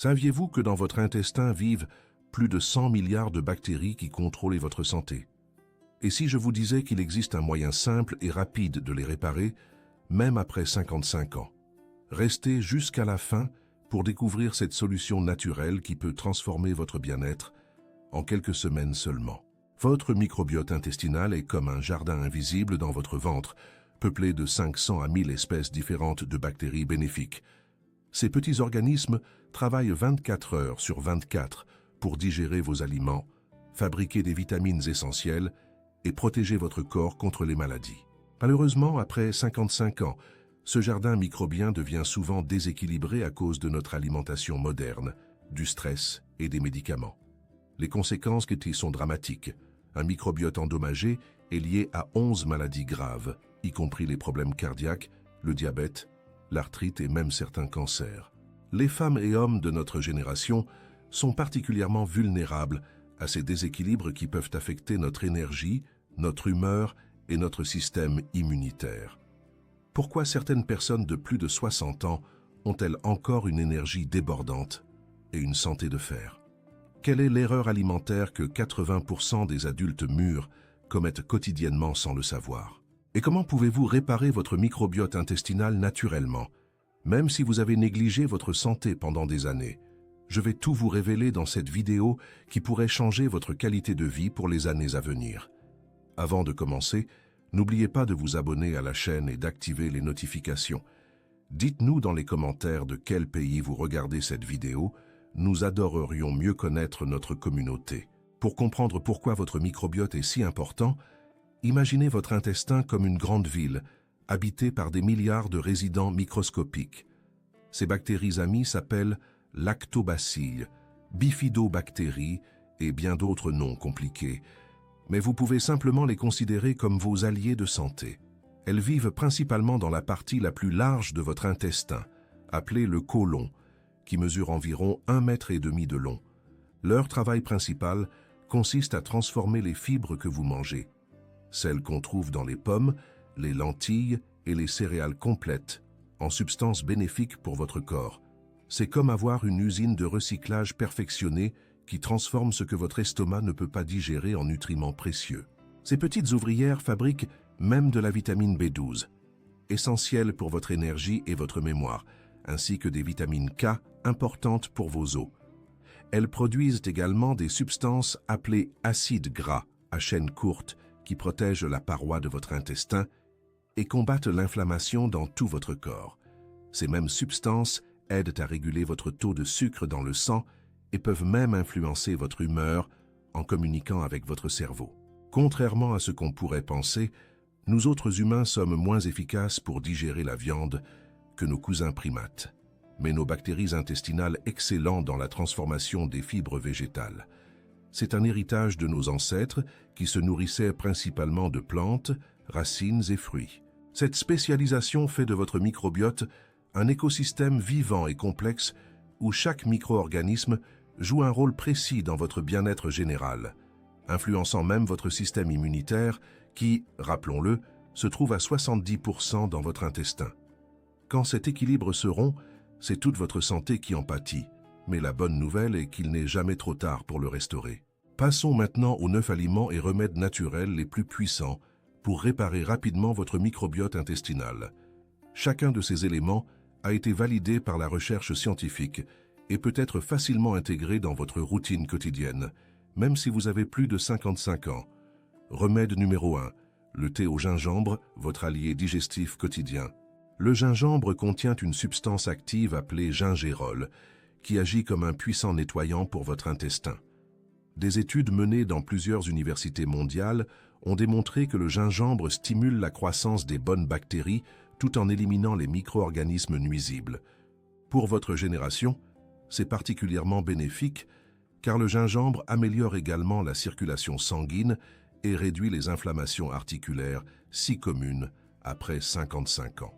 Saviez-vous que dans votre intestin vivent plus de 100 milliards de bactéries qui contrôlent votre santé? Et si je vous disais qu'il existe un moyen simple et rapide de les réparer, même après 55 ans? Restez jusqu'à la fin pour découvrir cette solution naturelle qui peut transformer votre bien-être en quelques semaines seulement. Votre microbiote intestinal est comme un jardin invisible dans votre ventre, peuplé de 500 à 1000 espèces différentes de bactéries bénéfiques. Ces petits organismes travaillent 24 heures sur 24 pour digérer vos aliments, fabriquer des vitamines essentielles et protéger votre corps contre les maladies. Malheureusement, après 55 ans, ce jardin microbien devient souvent déséquilibré à cause de notre alimentation moderne, du stress et des médicaments. Les conséquences qui sont dramatiques. Un microbiote endommagé est lié à 11 maladies graves, y compris les problèmes cardiaques, le diabète, l'arthrite et même certains cancers. Les femmes et hommes de notre génération sont particulièrement vulnérables à ces déséquilibres qui peuvent affecter notre énergie, notre humeur et notre système immunitaire. Pourquoi certaines personnes de plus de 60 ans ont-elles encore une énergie débordante et une santé de fer? Quelle est l'erreur alimentaire que 80% des adultes mûrs commettent quotidiennement sans le savoir? Et comment pouvez-vous réparer votre microbiote intestinal naturellement, même si vous avez négligé votre santé pendant des années? Je vais tout vous révéler dans cette vidéo qui pourrait changer votre qualité de vie pour les années à venir. Avant de commencer, n'oubliez pas de vous abonner à la chaîne et d'activer les notifications. Dites-nous dans les commentaires de quel pays vous regardez cette vidéo. Nous adorerions mieux connaître notre communauté. Pour comprendre pourquoi votre microbiote est si important, imaginez votre intestin comme une grande ville, habitée par des milliards de résidents microscopiques. Ces bactéries amies s'appellent lactobacilles, bifidobactéries et bien d'autres noms compliqués. Mais vous pouvez simplement les considérer comme vos alliés de santé. Elles vivent principalement dans la partie la plus large de votre intestin, appelée le côlon, qui mesure environ 1,5 mètre de long. Leur travail principal consiste à transformer les fibres que vous mangez, celles qu'on trouve dans les pommes, les lentilles et les céréales complètes, en substances bénéfiques pour votre corps. C'est comme avoir une usine de recyclage perfectionnée qui transforme ce que votre estomac ne peut pas digérer en nutriments précieux. Ces petites ouvrières fabriquent même de la vitamine B12, essentielle pour votre énergie et votre mémoire, ainsi que des vitamines K importantes pour vos os. Elles produisent également des substances appelées acides gras à chaîne courte qui protègent la paroi de votre intestin et combattent l'inflammation dans tout votre corps. Ces mêmes substances aident à réguler votre taux de sucre dans le sang et peuvent même influencer votre humeur en communiquant avec votre cerveau. Contrairement à ce qu'on pourrait penser, nous autres humains sommes moins efficaces pour digérer la viande que nos cousins primates. Mais nos bactéries intestinales excellent dans la transformation des fibres végétales. C'est un héritage de nos ancêtres qui se nourrissaient principalement de plantes, racines et fruits. Cette spécialisation fait de votre microbiote un écosystème vivant et complexe où chaque micro-organisme joue un rôle précis dans votre bien-être général, influençant même votre système immunitaire qui, rappelons-le, se trouve à 70% dans votre intestin. Quand cet équilibre se rompt, c'est toute votre santé qui en pâtit, mais la bonne nouvelle est qu'il n'est jamais trop tard pour le restaurer. Passons maintenant aux 9 aliments et remèdes naturels les plus puissants pour réparer rapidement votre microbiote intestinal. Chacun de ces éléments a été validé par la recherche scientifique et peut être facilement intégré dans votre routine quotidienne, même si vous avez plus de 55 ans. Remède numéro 1, le thé au gingembre, votre allié digestif quotidien. Le gingembre contient une substance active appelée gingérol, qui agit comme un puissant nettoyant pour votre intestin. Des études menées dans plusieurs universités mondiales ont démontré que le gingembre stimule la croissance des bonnes bactéries tout en éliminant les micro-organismes nuisibles. Pour votre génération, c'est particulièrement bénéfique car le gingembre améliore également la circulation sanguine et réduit les inflammations articulaires si communes après 55 ans.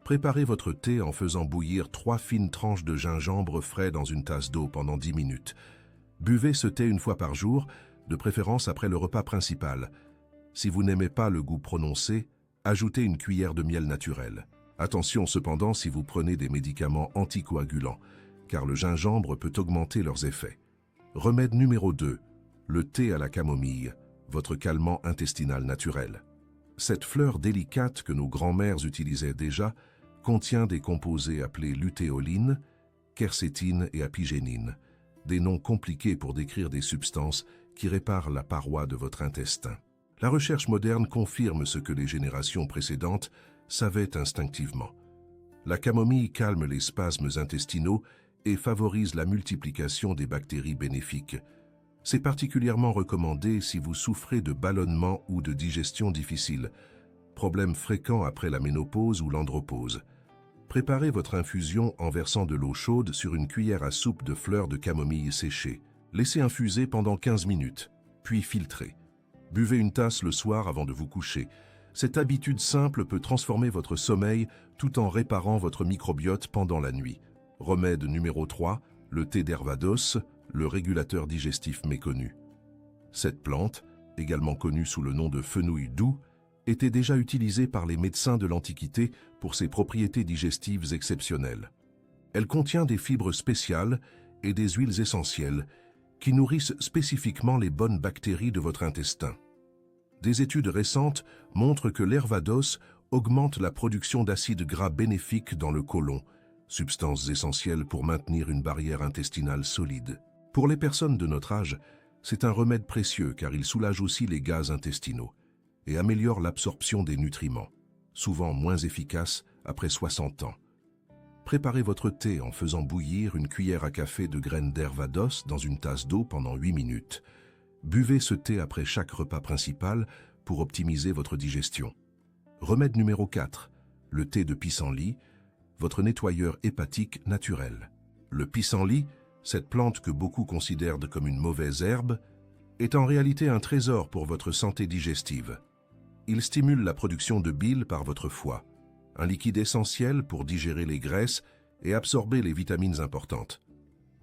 Préparez votre thé en faisant bouillir 3 fines tranches de gingembre frais dans une tasse d'eau pendant 10 minutes. Buvez ce thé une fois par jour, de préférence après le repas principal. Si vous n'aimez pas le goût prononcé, ajoutez une cuillère de miel naturel. Attention cependant si vous prenez des médicaments anticoagulants, car le gingembre peut augmenter leurs effets. Remède numéro 2, le thé à la camomille, votre calmant intestinal naturel. Cette fleur délicate que nos grands-mères utilisaient déjà contient des composés appelés lutéoline, quercétine et apigénine, des noms compliqués pour décrire des substances qui réparent la paroi de votre intestin. La recherche moderne confirme ce que les générations précédentes savaient instinctivement. La camomille calme les spasmes intestinaux et favorise la multiplication des bactéries bénéfiques. C'est particulièrement recommandé si vous souffrez de ballonnement ou de digestion difficile, problème fréquent après la ménopause ou l'andropause. Préparez votre infusion en versant de l'eau chaude sur une cuillère à soupe de fleurs de camomille séchées. Laissez infuser pendant 15 minutes, puis filtrez. Buvez une tasse le soir avant de vous coucher. Cette habitude simple peut transformer votre sommeil tout en réparant votre microbiote pendant la nuit. Remède numéro 3, le thé d'Hervados, le régulateur digestif méconnu. Cette plante, également connue sous le nom de fenouil doux, était déjà utilisée par les médecins de l'Antiquité pour ses propriétés digestives exceptionnelles. Elle contient des fibres spéciales et des huiles essentielles qui nourrissent spécifiquement les bonnes bactéries de votre intestin. Des études récentes montrent que l'Hervados augmente la production d'acides gras bénéfiques dans le côlon, substances essentielles pour maintenir une barrière intestinale solide. Pour les personnes de notre âge, c'est un remède précieux car il soulage aussi les gaz intestinaux et améliore l'absorption des nutriments, souvent moins efficace après 60 ans. Préparez votre thé en faisant bouillir une cuillère à café de graines d'Hervados dans une tasse d'eau pendant 8 minutes. Buvez ce thé après chaque repas principal pour optimiser votre digestion. Remède numéro 4, le thé de pissenlit, votre nettoyeur hépatique naturel. Le pissenlit, cette plante que beaucoup considèrent comme une mauvaise herbe, est en réalité un trésor pour votre santé digestive. Il stimule la production de bile par votre foie, un liquide essentiel pour digérer les graisses et absorber les vitamines importantes.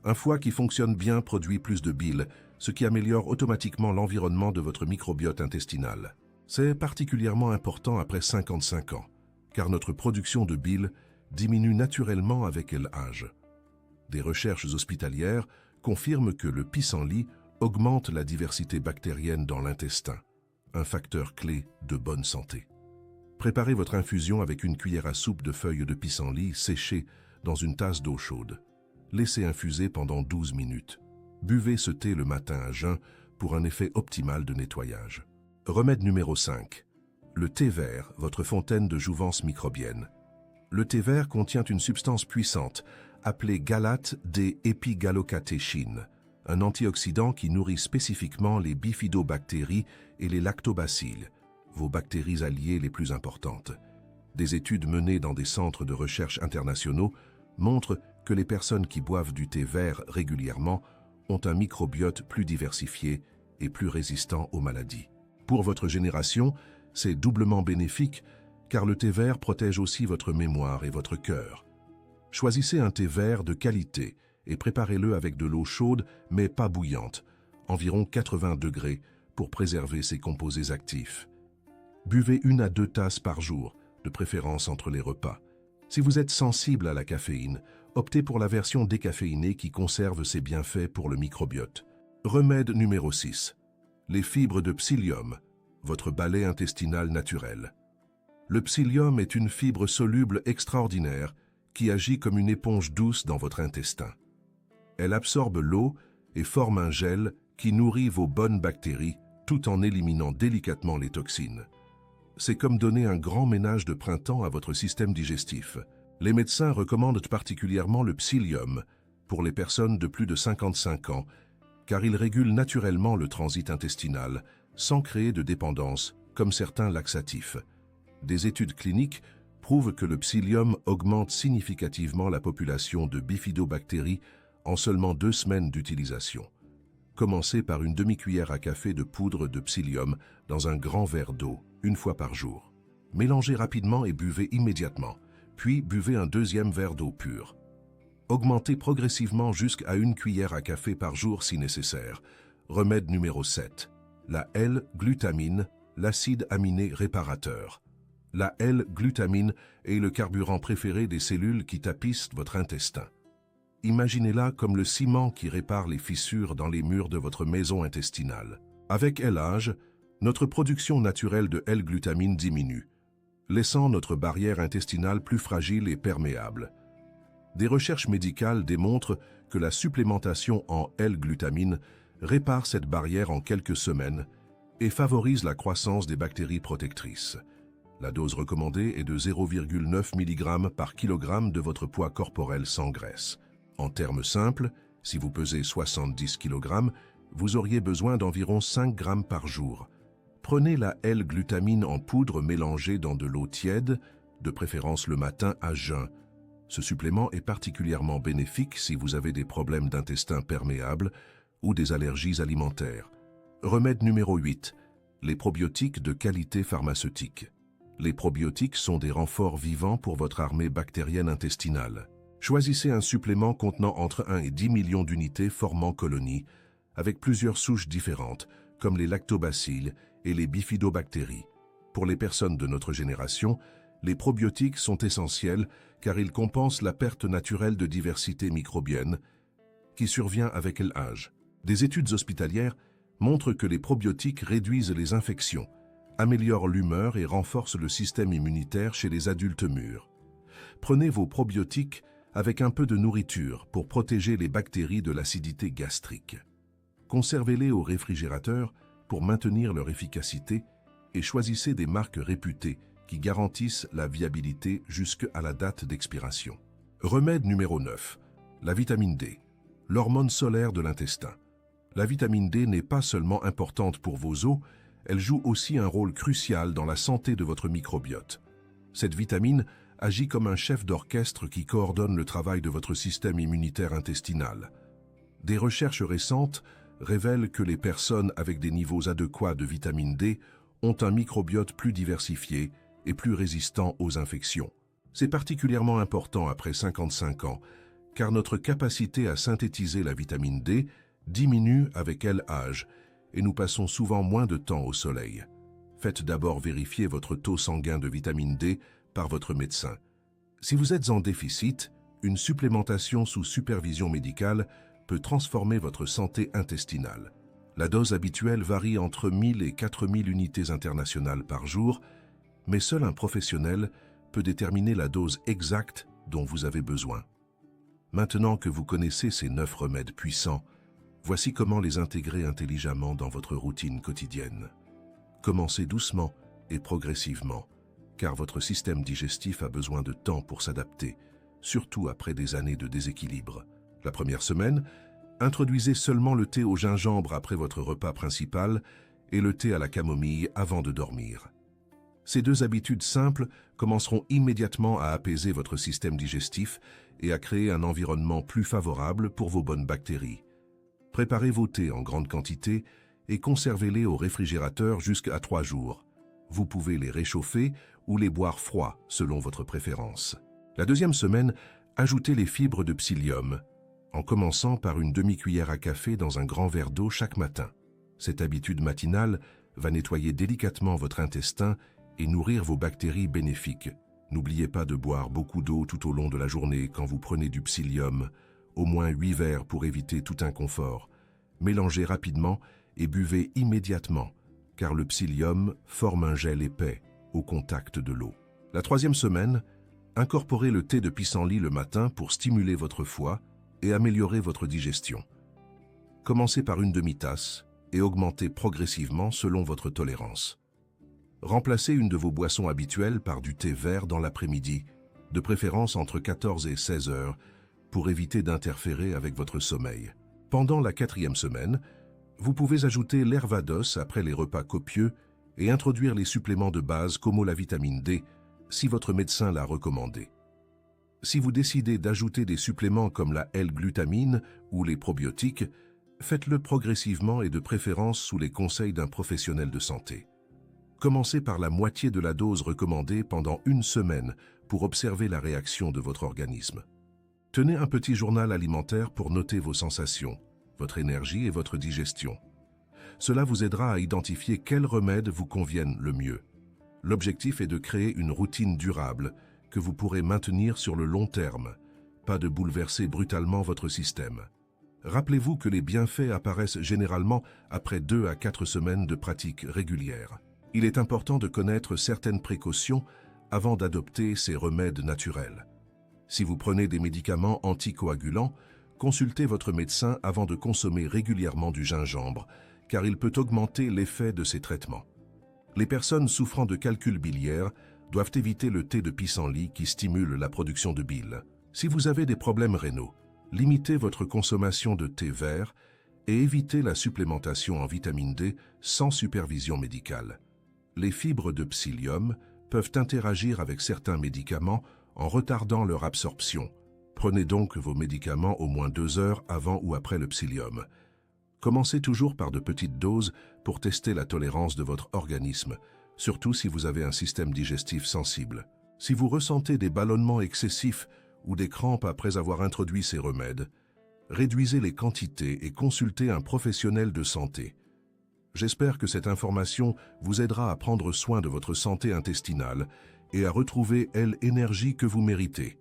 Un foie qui fonctionne bien produit plus de bile, ce qui améliore automatiquement l'environnement de votre microbiote intestinal. C'est particulièrement important après 55 ans, car notre production de bile diminue naturellement avec l'âge. Des recherches hospitalières confirment que le pissenlit augmente la diversité bactérienne dans l'intestin, un facteur clé de bonne santé. Préparez votre infusion avec une cuillère à soupe de feuilles de pissenlit séchées dans une tasse d'eau chaude. Laissez infuser pendant 12 minutes. Buvez ce thé le matin à jeun pour un effet optimal de nettoyage. Remède numéro 5. Le thé vert, votre fontaine de jouvence microbienne. Le thé vert contient une substance puissante appelée galate des épigallocatechines, un antioxydant qui nourrit spécifiquement les bifidobactéries et les lactobacilles, vos bactéries alliées les plus importantes. Des études menées dans des centres de recherche internationaux montrent que les personnes qui boivent du thé vert régulièrement ont un microbiote plus diversifié et plus résistant aux maladies. Pour votre génération, c'est doublement bénéfique car le thé vert protège aussi votre mémoire et votre cœur. Choisissez un thé vert de qualité et préparez-le avec de l'eau chaude mais pas bouillante, environ 80 degrés pour préserver ses composés actifs. Buvez 1 à 2 tasses par jour, de préférence entre les repas. Si vous êtes sensible à la caféine, optez pour la version décaféinée qui conserve ses bienfaits pour le microbiote. Remède numéro 6. Les fibres de psyllium, votre balai intestinal naturel. Le psyllium est une fibre soluble extraordinaire qui agit comme une éponge douce dans votre intestin. Elle absorbe l'eau et forme un gel qui nourrit vos bonnes bactéries tout en éliminant délicatement les toxines. C'est comme donner un grand ménage de printemps à votre système digestif. Les médecins recommandent particulièrement le psyllium pour les personnes de plus de 55 ans, car il régule naturellement le transit intestinal sans créer de dépendance, comme certains laxatifs. Des études cliniques prouvent que le psyllium augmente significativement la population de bifidobactéries en seulement 2 semaines d'utilisation. Commencez par une demi-cuillère à café de poudre de psyllium dans un grand verre d'eau, 1 fois par jour. Mélangez rapidement et buvez immédiatement, puis buvez un 2e verre d'eau pure. Augmentez progressivement jusqu'à 1 cuillère à café par jour si nécessaire. Remède numéro 7. La L-glutamine, l'acide aminé réparateur. La L-glutamine est le carburant préféré des cellules qui tapissent votre intestin. Imaginez-la comme le ciment qui répare les fissures dans les murs de votre maison intestinale. Avec l'âge, notre production naturelle de L-glutamine diminue, laissant notre barrière intestinale plus fragile et perméable. Des recherches médicales démontrent que la supplémentation en L-glutamine répare cette barrière en quelques semaines et favorise la croissance des bactéries protectrices. La dose recommandée est de 0,9 mg par kg de votre poids corporel sans graisse. En termes simples, si vous pesez 70 kg, vous auriez besoin d'environ 5 g par jour. Prenez la L-glutamine en poudre mélangée dans de l'eau tiède, de préférence le matin à jeun. Ce supplément est particulièrement bénéfique si vous avez des problèmes d'intestin perméable ou des allergies alimentaires. Remède numéro 8. Les probiotiques de qualité pharmaceutique. Les probiotiques sont des renforts vivants pour votre armée bactérienne intestinale. Choisissez un supplément contenant entre 1 et 10 millions d'unités formant colonies, avec plusieurs souches différentes, comme les lactobacilles et les bifidobactéries. Pour les personnes de notre génération, les probiotiques sont essentiels car ils compensent la perte naturelle de diversité microbienne qui survient avec l'âge. Des études hospitalières montrent que les probiotiques réduisent les infections, améliorent l'humeur et renforcent le système immunitaire chez les adultes mûrs. Prenez vos probiotiques avec un peu de nourriture pour protéger les bactéries de l'acidité gastrique. Conservez-les au réfrigérateur pour maintenir leur efficacité et choisissez des marques réputées qui garantissent la viabilité jusqu'à la date d'expiration. Remède numéro 9. La vitamine D, l'hormone solaire de l'intestin. La vitamine D n'est pas seulement importante pour vos os, elle joue aussi un rôle crucial dans la santé de votre microbiote. Cette vitamine agit comme un chef d'orchestre qui coordonne le travail de votre système immunitaire intestinal. Des recherches récentes révèlent que les personnes avec des niveaux adéquats de vitamine D ont un microbiote plus diversifié et plus résistant aux infections. C'est particulièrement important après 55 ans, car notre capacité à synthétiser la vitamine D diminue avec l'âge et nous passons souvent moins de temps au soleil. Faites d'abord vérifier votre taux sanguin de vitamine D par votre médecin. Si vous êtes en déficit, une supplémentation sous supervision médicale peut transformer votre santé intestinale. La dose habituelle varie entre 1000 et 4000 unités internationales par jour, mais seul un professionnel peut déterminer la dose exacte dont vous avez besoin. Maintenant que vous connaissez ces 9 remèdes puissants, voici comment les intégrer intelligemment dans votre routine quotidienne. Commencez doucement et progressivement, car votre système digestif a besoin de temps pour s'adapter, surtout après des années de déséquilibre. La première semaine, introduisez seulement le thé au gingembre après votre repas principal et le thé à la camomille avant de dormir. Ces 2 habitudes simples commenceront immédiatement à apaiser votre système digestif et à créer un environnement plus favorable pour vos bonnes bactéries. Préparez vos thés en grande quantité et conservez-les au réfrigérateur jusqu'à 3 jours. Vous pouvez les réchauffer ou les boire froids selon votre préférence. La deuxième semaine, ajoutez les fibres de psyllium, en commençant par une demi-cuillère à café dans un grand verre d'eau chaque matin. Cette habitude matinale va nettoyer délicatement votre intestin et nourrir vos bactéries bénéfiques. N'oubliez pas de boire beaucoup d'eau tout au long de la journée quand vous prenez du psyllium, au moins 8 verres pour éviter tout inconfort. Mélangez rapidement et buvez immédiatement, car le psyllium forme un gel épais au contact de l'eau. La troisième semaine, incorporez le thé de pissenlit le matin pour stimuler votre foie et améliorer votre digestion. Commencez par une demi-tasse et augmentez progressivement selon votre tolérance. Remplacez une de vos boissons habituelles par du thé vert dans l'après-midi, de préférence entre 14 et 16 heures, pour éviter d'interférer avec votre sommeil. Pendant la 4e semaine, vous pouvez ajouter l'hervados après les repas copieux et introduire les suppléments de base comme la vitamine D, si votre médecin l'a recommandé. Si vous décidez d'ajouter des suppléments comme la L-glutamine ou les probiotiques, faites-le progressivement et de préférence sous les conseils d'un professionnel de santé. Commencez par la moitié de la dose recommandée pendant 1 semaine pour observer la réaction de votre organisme. Tenez un petit journal alimentaire pour noter vos sensations, votre énergie et votre digestion. Cela vous aidera à identifier quels remèdes vous conviennent le mieux. L'objectif est de créer une routine durable que vous pourrez maintenir sur le long terme, pas de bouleverser brutalement votre système. Rappelez-vous que les bienfaits apparaissent généralement après 2 à 4 semaines de pratique régulière. Il est important de connaître certaines précautions avant d'adopter ces remèdes naturels. Si vous prenez des médicaments anticoagulants, consultez votre médecin avant de consommer régulièrement du gingembre, car il peut augmenter l'effet de ces traitements. Les personnes souffrant de calcul biliaire doivent éviter le thé de pissenlit qui stimule la production de bile. Si vous avez des problèmes rénaux, limitez votre consommation de thé vert et évitez la supplémentation en vitamine D sans supervision médicale. Les fibres de psyllium peuvent interagir avec certains médicaments en retardant leur absorption. Prenez donc vos médicaments au moins 2 heures avant ou après le psyllium. Commencez toujours par de petites doses pour tester la tolérance de votre organisme, surtout si vous avez un système digestif sensible. Si vous ressentez des ballonnements excessifs ou des crampes après avoir introduit ces remèdes, réduisez les quantités et consultez un professionnel de santé. J'espère que cette information vous aidera à prendre soin de votre santé intestinale et à retrouver l'énergie que vous méritez.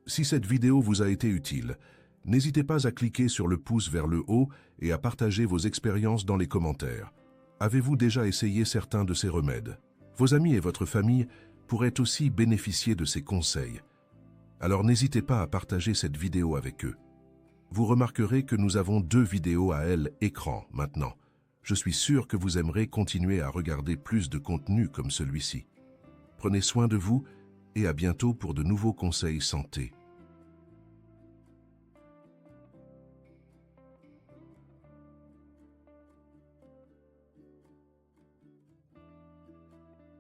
Si cette vidéo vous a été utile, n'hésitez pas à cliquer sur le pouce vers le haut et à partager vos expériences dans les commentaires. Avez-vous déjà essayé certains de ces remèdes? Vos amis et votre famille pourraient aussi bénéficier de ces conseils. Alors n'hésitez pas à partager cette vidéo avec eux. Vous remarquerez que nous avons 2 vidéos à écran maintenant. Je suis sûr que vous aimerez continuer à regarder plus de contenu comme celui-ci. Prenez soin de vous et à bientôt pour de nouveaux conseils santé.